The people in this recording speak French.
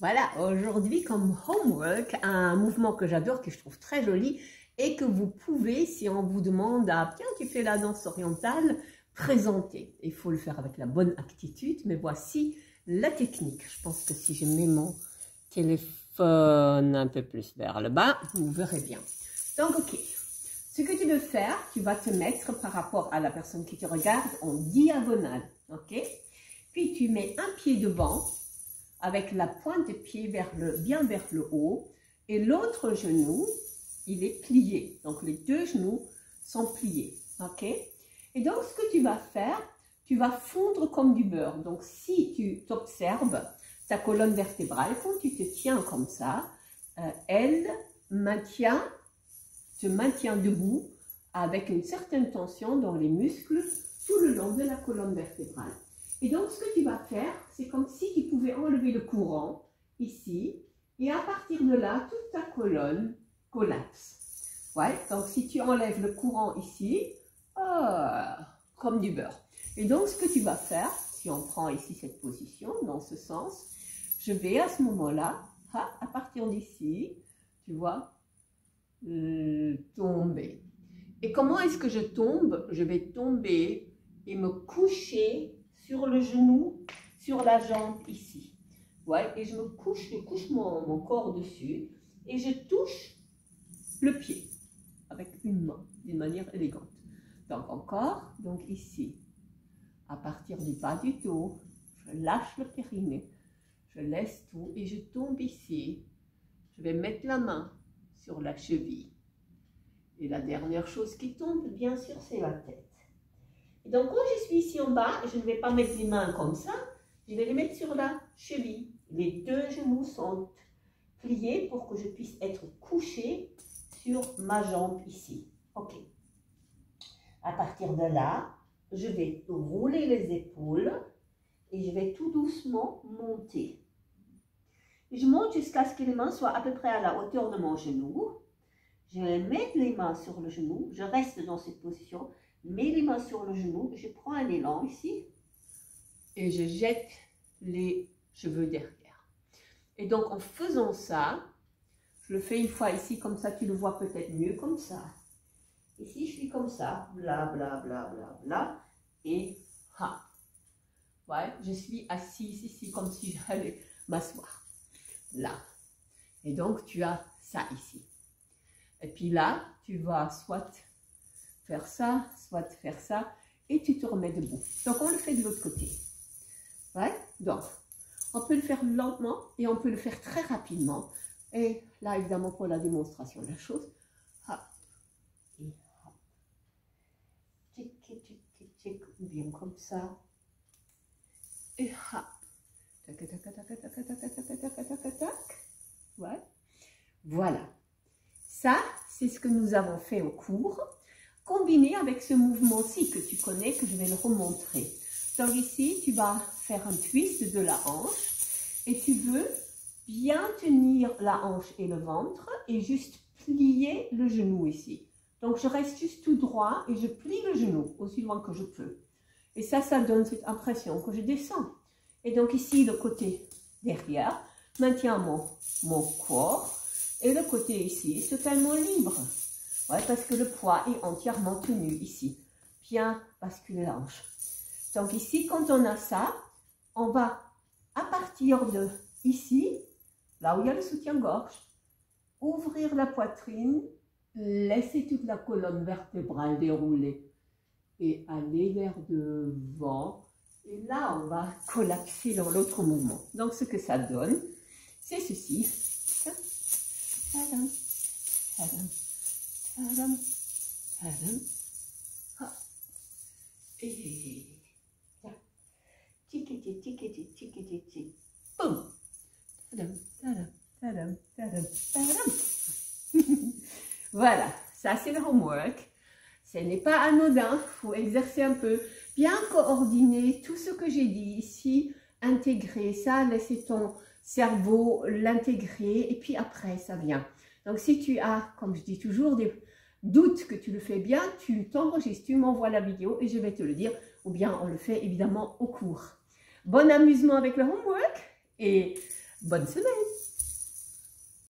Voilà, aujourd'hui comme homework, un mouvement que j'adore, que je trouve très joli et que vous pouvez, si on vous demande, ah, tiens, tu fais la danse orientale, présenter. Il faut le faire avec la bonne attitude, mais voici la technique. Je pense que si je mets mon téléphone un peu plus vers le bas, vous verrez bien. Donc, ok. Ce que tu veux faire, tu vas te mettre par rapport à la personne qui te regarde en diagonale, ok? Puis tu mets un pied devant, avec la pointe de pied bien vers le haut, et l'autre genou, il est plié. Donc, les deux genoux sont pliés, ok? Et donc, ce que tu vas faire, tu vas fondre comme du beurre. Donc, si tu t'observes, ta colonne vertébrale, quand tu te tiens comme ça, elle se maintient debout avec une certaine tension dans les muscles tout le long de la colonne vertébrale. Et donc, ce que tu vas faire, c'est comme si tu pouvais enlever le courant ici, et à partir de là, toute ta colonne collapse. Ouais, donc si tu enlèves le courant ici, comme du beurre. Et donc, ce que tu vas faire, si on prend ici cette position, dans ce sens, je vais à ce moment-là, à partir d'ici, tu vois, tomber. Et comment est-ce que je tombe? Je vais tomber et me coucher sur le genou, sur la jambe ici. Ouais, et je couche mon corps dessus et je touche le pied avec une main, d'une manière élégante. Donc encore, donc ici, à partir du bas du dos, je lâche le périnée, je laisse tout et je tombe ici. Je vais mettre la main sur la cheville. Et la dernière chose qui tombe, bien sûr, c'est la tête. Et donc, quand je suis ici en bas, je ne vais pas mettre les mains comme ça, je vais les mettre sur la cheville. Les deux genoux sont pliés pour que je puisse être couchée sur ma jambe ici. Ok. À partir de là, je vais rouler les épaules et je vais tout doucement monter. Et je monte jusqu'à ce que les mains soient à peu près à la hauteur de mon genou. Je vais mettre les mains sur le genou, je reste dans cette position, mets les mains sur le genou, je prends un élan ici et je jette les cheveux derrière. Et donc en faisant ça, je le fais une fois ici, comme ça tu le vois peut-être mieux comme ça. Ici je suis comme ça, bla bla bla bla bla, et ouais, je suis assise ici comme si j'allais m'asseoir, là. Et donc tu as ça ici. Et puis là, tu vas soit faire ça, et tu te remets debout. Donc, on le fait de l'autre côté. Ouais, donc, on peut le faire lentement et on peut le faire très rapidement. Et là, évidemment, pour la démonstration de la chose, hop, et hop. Tic, tic, tic, tic, bien comme ça. Et hop. Tac, tac, tac, tac, tac, tac, tac, tac, tac, tac, tac. Ouais. Voilà. Ça, c'est ce que nous avons fait au cours, combiné avec ce mouvement-ci que tu connais, que je vais le remontrer. Donc ici, tu vas faire un twist de la hanche et tu veux bien tenir la hanche et le ventre et juste plier le genou ici. Donc je reste juste tout droit et je plie le genou aussi loin que je peux. Et ça donne cette impression que je descends. Et donc ici, le côté derrière, maintient mon corps. Et le côté ici est totalement libre. Ouais, parce que le poids est entièrement tenu ici. Bien basculer la hanche. Donc ici, quand on a ça, on va, à partir de ici, là où il y a le soutien-gorge, ouvrir la poitrine, laisser toute la colonne vertébrale dérouler et aller vers devant. Et là, on va collapser dans l'autre mouvement. Donc, ce que ça donne, c'est ceci. Tadam, tadam, tadam, tadam, hop, et tic, tic, tic, tic, boum, tadam, tadam, tadam, tadam, tadam. Voilà, ça c'est le homework. Ce n'est pas anodin, il faut exercer un peu, bien coordonner tout ce que j'ai dit ici, intégrer ça, laisser ton cerveau l'intégrer et puis après ça vient. Donc si tu as, comme je dis toujours, des doutes que tu le fais bien, tu t'enregistres, tu m'envoies la vidéo et je vais te le dire, ou bien on le fait évidemment au cours. Bon amusement avec le homework et Bonne semaine!